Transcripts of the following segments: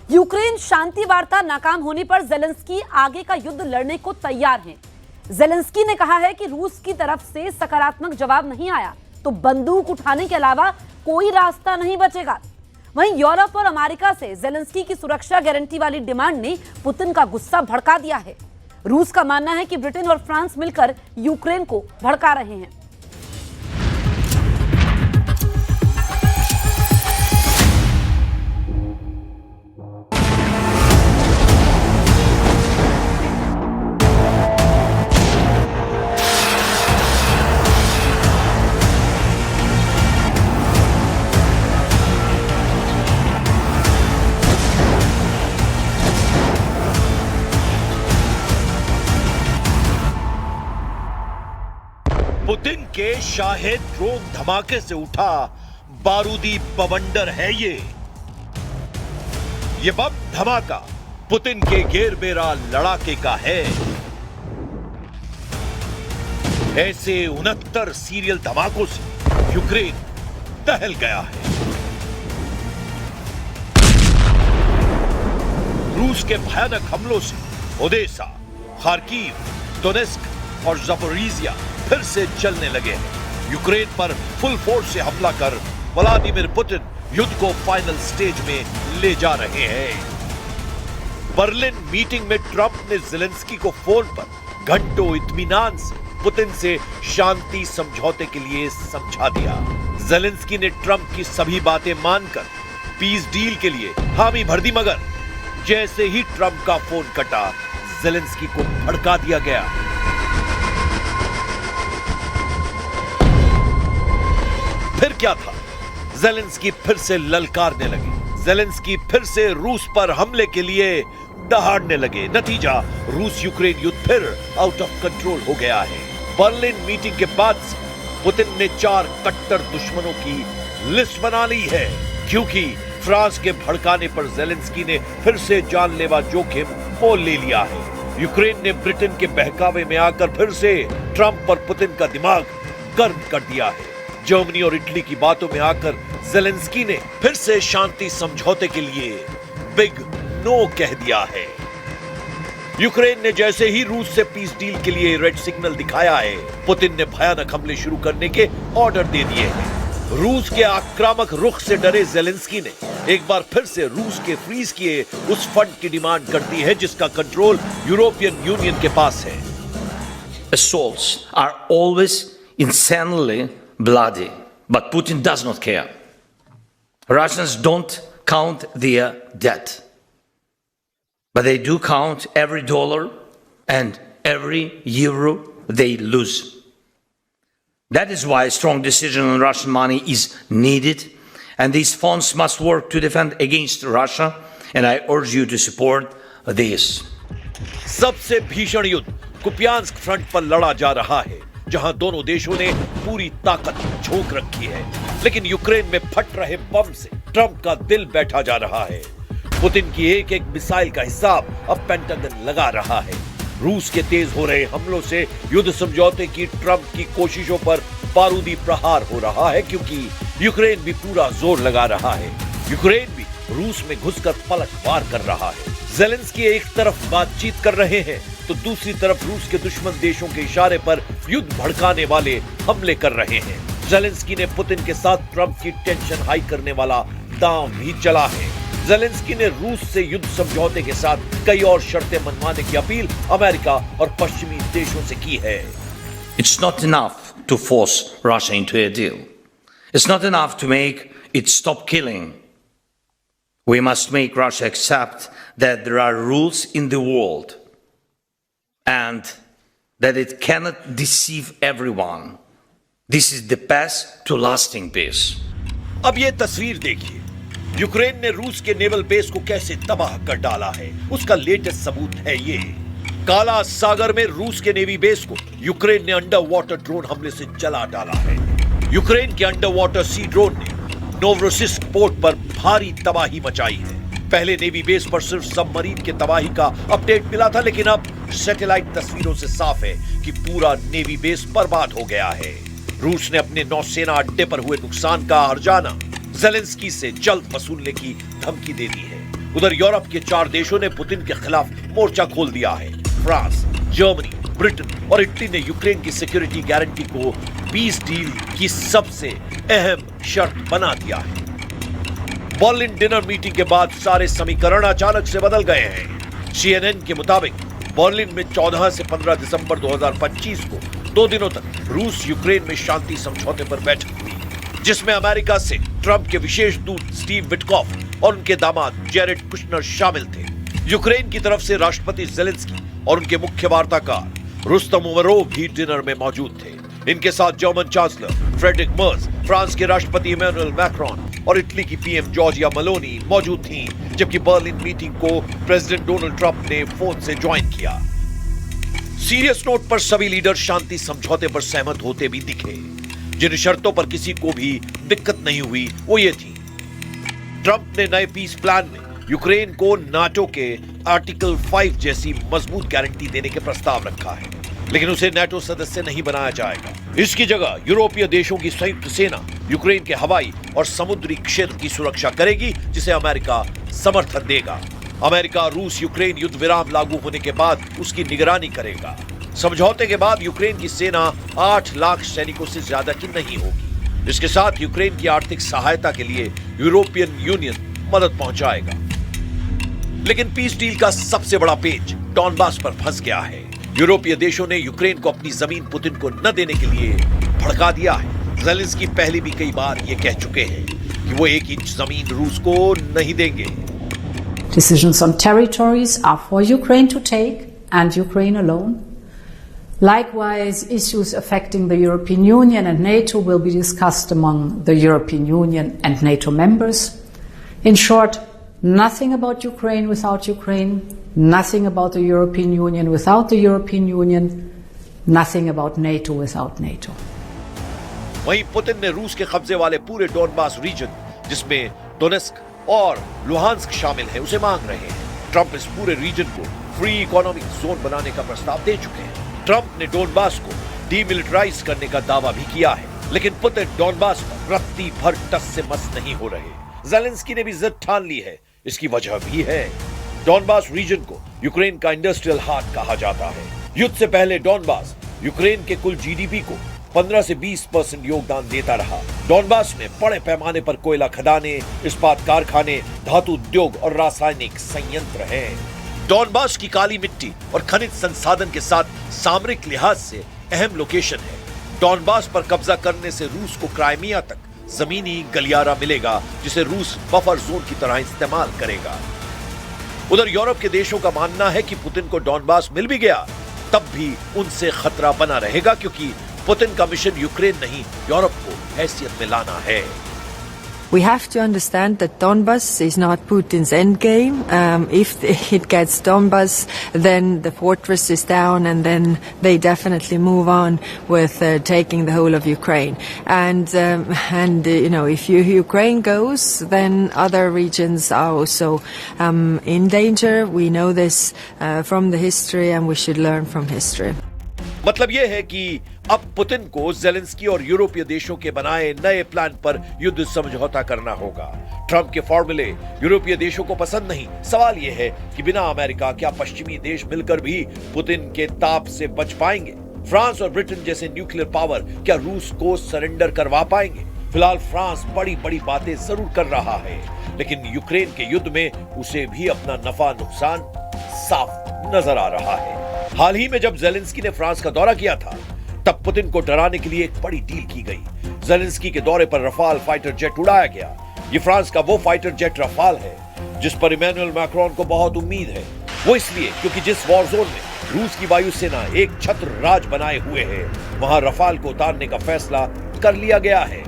Ukraine शांति वार्ता नाकाम होने पर जेलेंस्की आगे का युद्ध लड़ने को तैयार हैं। जेलेंस्की ने कहा है कि रूस की तरफ से सकारात्मक जवाब नहीं आया तो बंदूक उठाने के अलावा कोई रास्ता नहीं बचेगा। वहीं यूरोप और अमेरिका से जेलेंस्की की सुरक्षा गारंटी वाली डिमांड ने पुतिन का गुस्सा भड़का दिया है। रूस का मानना है कि ब्रिटेन और फ्रांस मिलकर यूक्रेन को भड़का रहे हैं। पुतिन के शाहिद ड्रोन धमाके से उठा बारूदी बवंडर है ये बम धमाका पुतिन के घेरबेरा लड़ाके का है। ऐसे 69 सीरियल धमाकों से यूक्रेन दहल गया है। रूस के भयानक हमलों से ओडेसा, खार्किव, डोनेस्क और ज़पोरिजिया फिर से चलने लगे हैं। यूक्रेन पर फुल फोर्स से हमला कर व्लादिमीर पुतिन युद्ध को फाइनल स्टेज में ले जा रहे हैं। बर्लिन मीटिंग में ट्रंप ने जेलेंस्की को फोन पर घंटों इत्मीनान से पुतिन से शांति समझौते के लिए समझा दिया। जेलेंस्की ने ट्रंप की सभी बातें मानकर पीस डील के लिए हामी भर दी, मगर जैसे ही ट्रंप का फोन कटा जेलेंस्की को भड़का दिया गया। फिर क्या था, जेलेंस्की फिर से ललकारने लगे। जेलेंस्की फिर से रूस पर हमले के लिए दहाड़ने लगे। नतीजा, रूस यूक्रेन युद्ध फिर आउट ऑफ कंट्रोल हो गया है। बर्लिन मीटिंग के बाद से पुतिन ने 4 कट्टर दुश्मनों की लिस्ट बना ली है, क्योंकि फ्रांस के भड़काने पर जेलेंस्की ने फिर से जानलेवा जोखिम मोल ले लिया है। यूक्रेन ने ब्रिटेन के बहकावे में आकर फिर से ट्रंप और पुतिन का दिमाग गर्म कर दिया है। जर्मनी और इटली की बातों में आकर जेलेंस्की ने फिर से शांति समझौते के लिए बिग नो कह दिया है। यूक्रेन ने जैसे ही रूस से पीस डील के लिए रेड सिग्नल दिखाया है, पुतिन ने भयानक हमले शुरू करने के ऑर्डर दे दिए हैं। रूस के आक्रामक रुख से डरे जेलेंस्की ने एक बार फिर से रूस के फ्रीज किए उस फंड की डिमांड कर दी है जिसका कंट्रोल यूरोपियन यूनियन के पास है। Assaults are always insanely bloody, but Putin does not care. Russians don't count their debt, but they do count every dollar and every euro they lose. That is why a strong decision on Russian money is needed, and these funds must work to defend against Russia, and I urge you to support this. सबसे भीषण युद्ध Kupiansk front पर लड़ा जा रहा है, जहां दोनों देशों ने पूरी ताकत झोंक रखी है। लेकिन यूक्रेन में फट रहे बम से ट्रंप का दिल बैठा जा रहा है। पुतिन की एक एक मिसाइल का हिसाब अब पेंटागन लगा रहा है। रूस के तेज हो रहे हमलों से युद्ध समझौते की ट्रंप की कोशिशों पर बारूदी प्रहार हो रहा है, क्योंकि यूक्रेन भी पूरा जोर लगा रहा है। यूक्रेन भी रूस में घुसकर पलटवार कर रहा है। जेलेंस्की एक तरफ बातचीत कर रहे हैं तो दूसरी तरफ रूस के दुश्मन देशों के इशारे पर युद्ध भड़काने वाले हमले कर रहे हैं। जेलेंस्की ने पुतिन के साथ ट्रंप की टेंशन हाई करने वाला दांव भी चला है। जेलेंस्की ने रूस से युद्ध समझौते के साथ कई और शर्तें मनवाने की अपील अमेरिका और पश्चिमी देशों से की है। It's not enough to force Russia into a deal. It's not enough to make it stop killing. We must make Russia accept that there are rules in the world and that it cannot deceive everyone. This is the path to lasting peace. अब ये तस्वीर देखिए, Ukraine ने रूस के naval base को कैसे तबाह कर डाला है। उसका लेटेस्ट सबूत है ये। काला सागर में रूस के नेवी बेस को यूक्रेन ने अंडर वाटर ड्रोन हमले से जला डाला है। यूक्रेन के अंडर वाटर सी ड्रोन ने नोवरोसिस्क पोर्ट पर भारी तबाही मचाई है। पहले नेवी बेस पर सिर्फ सबमरीन के तबाही का अपडेट मिला था, लेकिन अब सैटेलाइट तस्वीरों से साफ है कि पूरा नेवी बेस बर्बाद हो गया है। रूस ने अपने नौसेना अड्डे पर हुए नुकसान का हर्जाना जेलेंस्की से जल्द वसूलने की धमकी दे दी है। उधर यूरोप के 4 देशों ने पुतिन के खिलाफ मोर्चा खोल दिया है। फ्रांस, जर्मनी, ब्रिटेन और इटली ने यूक्रेन की सिक्योरिटी गारंटी को पीस डील की सबसे अहम शर्त बना दिया है। बर्लिन डिनर मीटिंग के बाद सारे समीकरण अचानक से बदल गए हैं। CNN के मुताबिक बर्लिन में 14 से 15 दिसंबर 2025 को 2 दिनों तक रूस यूक्रेन में शांति समझौते पर बैठक हुई, जिसमें अमेरिका से ट्रंप के विशेष दूत स्टीव विटकॉफ और उनके दामाद जेरेड कुशनर शामिल थे। यूक्रेन की तरफ से राष्ट्रपति जेलेंस्की और उनके मुख्य वार्ताकार रुस्तम उमरोव भी डिनर में मौजूद थे। इनके साथ German chancellor Friedrich Merz, France के राष्ट्रपति इमैनुअल मैक्रोन और इटली की पीएम जॉर्जिया मेलोनी मौजूद थीं, जबकि बर्लिन मीटिंग को प्रेसिडेंट डोनाल्ड ट्रंप ने फोन से ज्वाइन किया। सीरियस नोट पर सभी लीडर शांति समझौते पर सहमत होते भी दिखे। जिन शर्तों पर किसी को भी दिक्कत नहीं हुई वो ये थी। ट्रंप ने नए पीस प्लान में यूक्रेन को नाटो के आर्टिकल 5 जैसी मजबूत गारंटी देने के प्रस्ताव रखा है, लेकिन उसे नाटो सदस्य नहीं बनाया जाएगा। इसकी जगह यूरोपीय देशों की संयुक्त सेना यूक्रेन के हवाई और समुद्री क्षेत्र की सुरक्षा करेगी, जिसे अमेरिका समर्थन देगा। अमेरिका रूस यूक्रेन युद्ध विराम लागू होने के बाद उसकी निगरानी करेगा। समझौते के बाद यूक्रेन की सेना 8 लाख सैनिकों से ज्यादा की नहीं होगी। इसके साथ यूक्रेन की आर्थिक सहायता के लिए यूरोपियन यूनियन मदद पहुंचाएगा। लेकिन पीस डील का सबसे बड़ा पेच डॉनबास पर फंस गया है। यूरोपीय देशों ने यूक्रेन को अपनी जमीन पुतिन को न देने के लिए भड़का दिया है। जेलेंस्की पहले भी कई बार ये कह चुके हैं कि वो 1 इंच जमीन रूस को नहीं देंगे। Decisions on territories are for Ukraine to take and Ukraine alone. Likewise, issues affecting the European Union and NATO will be discussed among the European Union and NATO members. In short, nothing about Ukraine without Ukraine, nothing about the European Union without the European Union, nothing about NATO without NATO. वहीं Putin ने रूस के कब्जे वाले पूरे Donbas region, जिसमें Donetsk और Luhansk शामिल है, उसे मांग रहे हैं। ट्रंप इस पूरे रीजन को फ्री इकोनॉमिक जोन बनाने का प्रस्ताव दे चुके हैं। ट्रंप ने डॉनबास को डीमिलिटराइज करने का दावा भी किया है, लेकिन पुतिन डॉनबास पर रत्ती भर टस से मस नहीं हो रहे। जेलेंस्की ने भी जिद ठान ली है। इसकी वजह भी है। डॉनबास रीजन को यूक्रेन का इंडस्ट्रियल हार्ट कहा जाता है। युद्ध से पहले डॉनबास यूक्रेन के कुल जीडीपी को 15 से 20% योगदान देता रहा। डॉनबास में बड़े पैमाने पर कोयला खदानें, इस्पात कारखाने, धातु उद्योग और रासायनिक संयंत्र हैं। डॉनबास की काली मिट्टी और खनिज संसाधन के साथ सामरिक लिहाज से अहम लोकेशन है। डॉनबास पर कब्जा करने से रूस को क्राइमिया तक जमीनी गलियारा मिलेगा, जिसे रूस बफर जोन की तरह इस्तेमाल करेगा। उधर यूरोप के देशों का मानना है कि पुतिन को डॉनबास मिल भी गया तब भी उनसे खतरा बना रहेगा, क्योंकि पुतिन का मिशन यूक्रेन नहीं, यूरोप को हैसियत में लाना है। We have to understand that Donbas is not Putin's endgame. If it gets Donbas, then the fortress is down, and then they definitely move on with taking the whole of Ukraine. And you know, if Ukraine goes, then other regions are also in danger. We know this from the history, and we should learn from history. मतलब यह है कि अब Putin को Zelensky और यूरोपीय देशों के बनाए नए प्लान पर युद्ध समझौता करना होगा। ट्रंप के फॉर्मूले यूरोपीय देशों को पसंद नहीं। सवाल यह है कि बिना अमेरिका क्या पश्चिमी देश मिलकर भी पुतिन के ताप से बच पाएंगे? फ्रांस और ब्रिटेन जैसे न्यूक्लियर पावर क्या रूस को सरेंडर करवा पाएंगे? फिलहाल फ्रांस बड़ी बड़ी बातें जरूर कर रहा है, लेकिन यूक्रेन के युद्ध में उसे भी अपना नफा नुकसान साफ नजर आ रहा है। हाल ही में जब जेलेंस्की ने फ्रांस का दौरा किया था, तब पुतिन को डराने के लिए एक बड़ी डील की गई। जेलेंस्की के दौरे पर रफाल फाइटर जेट उड़ाया गया। ये फ्रांस का वो फाइटर जेट रफाल है जिस पर इमैनुअल मैक्रोन को बहुत उम्मीद है। वो इसलिए क्योंकि जिस वॉर जोन में रूस की वायुसेना एक छत्र राज बनाए हुए है, वहां रफाल को उतारने का फैसला कर लिया गया है।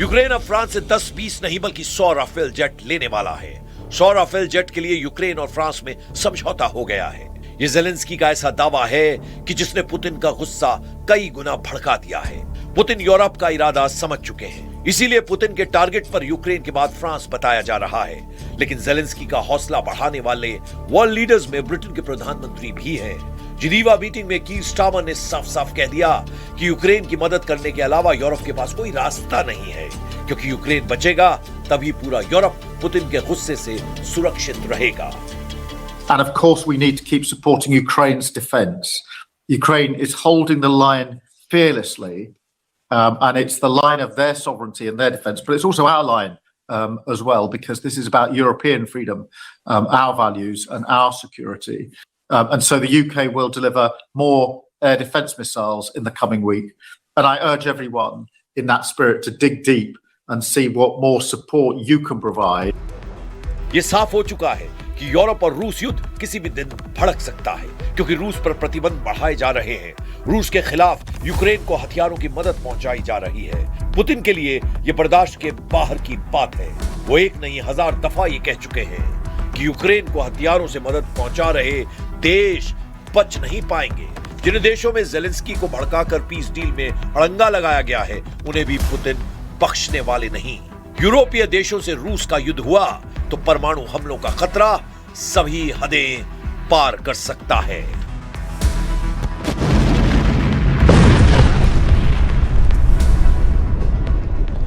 यूक्रेन अब फ्रांस से 10-20 नहीं बल्कि 100 राफेल जेट लेने वाला है। 100 राफेल जेट के लिए यूक्रेन और फ्रांस में समझौता हो गया है। ये जेलेंस्की का ऐसा दावा है कि जिसने पुतिन का गुस्सा कई गुना भड़का दिया है। पुतिन यूरोप का इरादा समझ चुके हैं, इसीलिए पुतिन के टारगेट पर यूक्रेन के बाद फ्रांस बताया जा रहा है। लेकिन जेलेंस्की का हौसला बढ़ाने वाले वर्ल्ड लीडर्स में ब्रिटेन के प्रधानमंत्री भी हैं। जिनीवा मीटिंग में कीर स्टारमर ने साफ साफ कह दिया कि यूक्रेन की मदद करने के अलावा यूरोप के पास कोई रास्ता नहीं है, क्योंकि यूक्रेन बचेगा तभी पूरा यूरोप पुतिन के गुस्से से सुरक्षित रहेगा। And of course, we need to keep supporting Ukraine's defense. Ukraine is holding the line fearlessly, and it's the line of their sovereignty and their defense, but it's also our line as well, because this is about European freedom, our values and our security. And so the UK will deliver more air defense missiles in the coming week. And I urge everyone in that spirit to dig deep and see what more support you can provide. ये साफ हो चुका है कि Europe और रूस युद्ध किसी भी दिन भड़क सकता है, क्योंकि रूस पर प्रतिबंध बढ़ाए जा रहे हैं। रूस के खिलाफ यूक्रेन को हथियारों की मदद पहुंचाई जा रही है। पुतिन के लिए यह बर्दाश्त के बाहर की बात है। वो एक नहीं 1000 दफा ये कह चुके हैं कि यूक्रेन को हथियारों से मदद पहुंचा रहे देश बच नहीं पाएंगे। जिन देशों में ज़ेलेंस्की को भड़काकर पीस डील में अड़ंगा लगाया गया है, उन्हें भी पुतिन बख्शने वाले नहीं। यूरोपीय देशों से रूस का युद्ध हुआ तो परमाणु हमलों का खतरा सभी हदें पार कर सकता है।